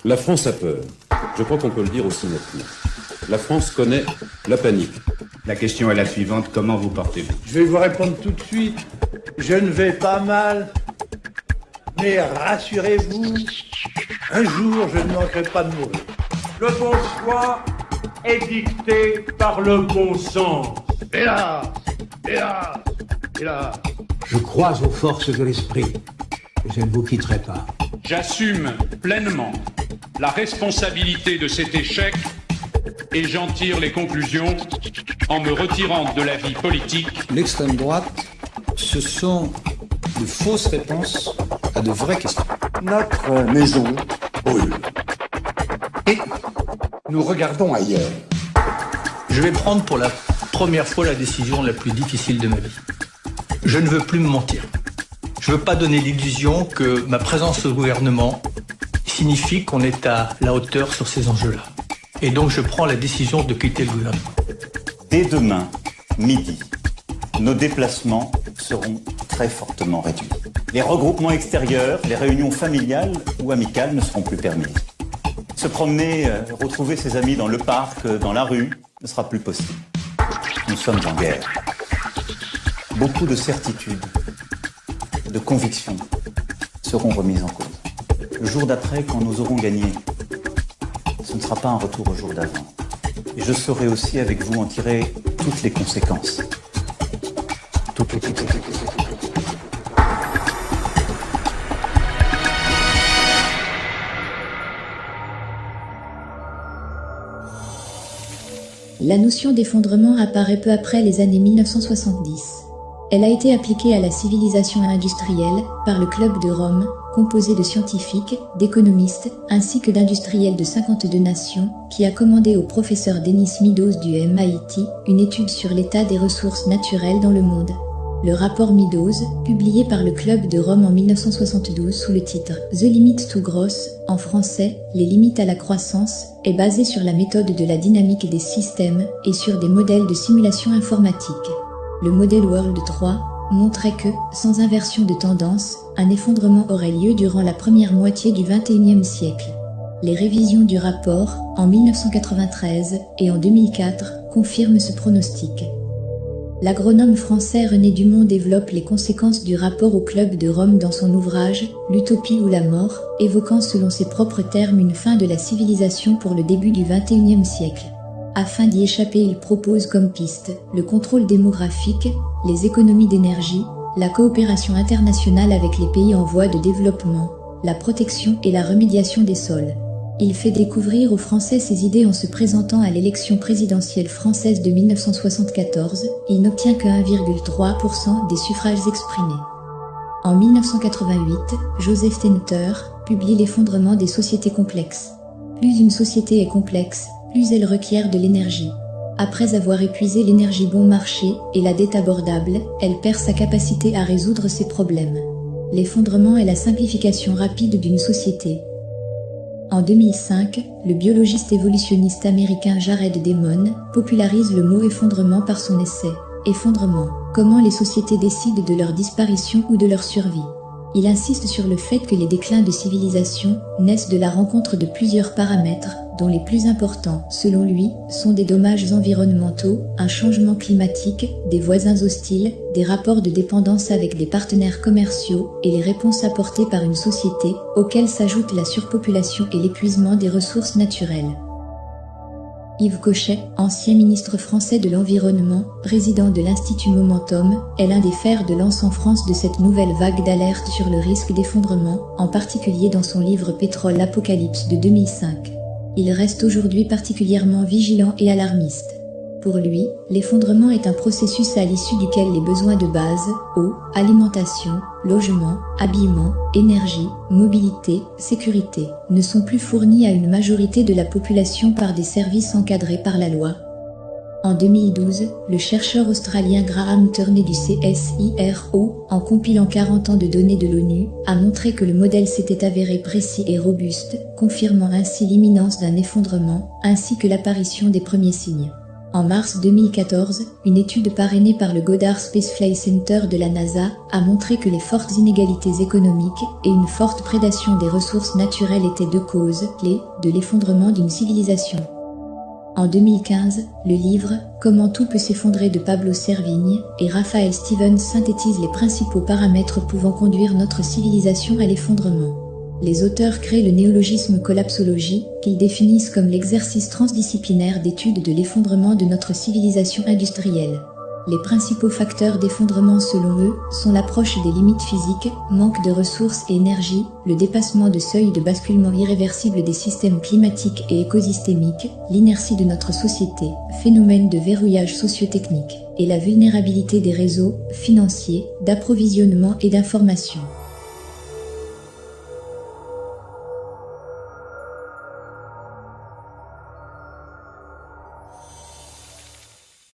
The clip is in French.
La France a peur. Je crois qu'on peut le dire aussi nettement. La France connaît la panique. La question est la suivante, comment vous portez-vous? Je vais vous répondre tout de suite. Je ne vais pas mal. Mais rassurez-vous, un jour, je ne manquerai pas de mourir. Le bon choix est dicté par le bon sens. Hélas, hélas, hélas. Je crois aux forces de l'esprit. Je ne vous quitterai pas. J'assume pleinement la responsabilité de cet échec et j'en tire les conclusions en me retirant de la vie politique. L'extrême droite, ce sont de fausses réponses à de vraies questions. Notre maison brûle. Et nous regardons ailleurs. Je vais prendre pour la première fois la décision la plus difficile de ma vie. Je ne veux plus me mentir. Je ne veux pas donner l'illusion que ma présence au gouvernement signifie qu'on est à la hauteur sur ces enjeux-là. Et donc je prends la décision de quitter le gouvernement. Dès demain, midi, nos déplacements seront très fortement réduits. Les regroupements extérieurs, les réunions familiales ou amicales ne seront plus permis. Se promener, retrouver ses amis dans le parc, dans la rue, ne sera plus possible. Nous sommes en guerre. Beaucoup de certitudes, de convictions seront remises en cause. Le jour d'après, quand nous aurons gagné, ce ne sera pas un retour au jour d'avant. Et je saurai aussi avec vous en tirer toutes les conséquences. Toutes les conséquences. La notion d'effondrement apparaît peu après les années 1970. Elle a été appliquée à la civilisation industrielle par le Club de Rome, composé de scientifiques, d'économistes, ainsi que d'industriels de 52 nations, qui a commandé au professeur Dennis Meadows du MIT une étude sur l'état des ressources naturelles dans le monde. Le rapport Meadows, publié par le Club de Rome en 1972 sous le titre « The Limit to Growth », en français « Les limites à la croissance », est basé sur la méthode de la dynamique des systèmes et sur des modèles de simulation informatique. Le modèle World 3 montrait que, sans inversion de tendance, un effondrement aurait lieu durant la première moitié du XXIe siècle. Les révisions du rapport, en 1993 et en 2004, confirment ce pronostic. L'agronome français René Dumont développe les conséquences du rapport au Club de Rome dans son ouvrage « L'utopie ou la mort », évoquant selon ses propres termes une fin de la civilisation pour le début du XXIe siècle. Afin d'y échapper, il propose comme piste le contrôle démographique, les économies d'énergie, la coopération internationale avec les pays en voie de développement, la protection et la remédiation des sols. Il fait découvrir aux Français ses idées en se présentant à l'élection présidentielle française de 1974. Il n'obtient que 1,3% des suffrages exprimés. En 1988, Joseph Tenter publie L'effondrement des sociétés complexes. Plus une société est complexe, plus elle requiert de l'énergie. Après avoir épuisé l'énergie bon marché et la dette abordable, elle perd sa capacité à résoudre ses problèmes. L'effondrement est la simplification rapide d'une société. En 2005, le biologiste évolutionniste américain Jared Diamond popularise le mot effondrement par son essai « Effondrement. Comment les sociétés décident de leur disparition ou de leur survie ». Il insiste sur le fait que les déclins de civilisation naissent de la rencontre de plusieurs paramètres, dont les plus importants, selon lui, sont des dommages environnementaux, un changement climatique, des voisins hostiles, des rapports de dépendance avec des partenaires commerciaux et les réponses apportées par une société, auxquelles s'ajoute la surpopulation et l'épuisement des ressources naturelles. Yves Cochet, ancien ministre français de l'Environnement, président de l'Institut Momentum, est l'un des fers de lance en France de cette nouvelle vague d'alerte sur le risque d'effondrement, en particulier dans son livre Pétrole Apocalypse de 2005. Il reste aujourd'hui particulièrement vigilant et alarmiste. Pour lui, l'effondrement est un processus à l'issue duquel les besoins de base, eau, alimentation, logement, habillement, énergie, mobilité, sécurité, ne sont plus fournis à une majorité de la population par des services encadrés par la loi. En 2012, le chercheur australien Graham Turney du CSIRO, en compilant 40 ans de données de l'ONU, a montré que le modèle s'était avéré précis et robuste, confirmant ainsi l'imminence d'un effondrement, ainsi que l'apparition des premiers signes. En mars 2014, une étude parrainée par le Goddard Space Flight Center de la NASA a montré que les fortes inégalités économiques et une forte prédation des ressources naturelles étaient deux causes clés de l'effondrement d'une civilisation. En 2015, le livre « Comment tout peut s'effondrer » de Pablo Servigne et Raphael Stevens synthétisent les principaux paramètres pouvant conduire notre civilisation à l'effondrement. Les auteurs créent le néologisme collapsologie, qu'ils définissent comme l'exercice transdisciplinaire d'étude de l'effondrement de notre civilisation industrielle. Les principaux facteurs d'effondrement selon eux sont l'approche des limites physiques, manque de ressources et énergie, le dépassement de seuils de basculement irréversible des systèmes climatiques et écosystémiques, l'inertie de notre société, phénomène de verrouillage socio-technique, et la vulnérabilité des réseaux financiers, d'approvisionnement et d'information.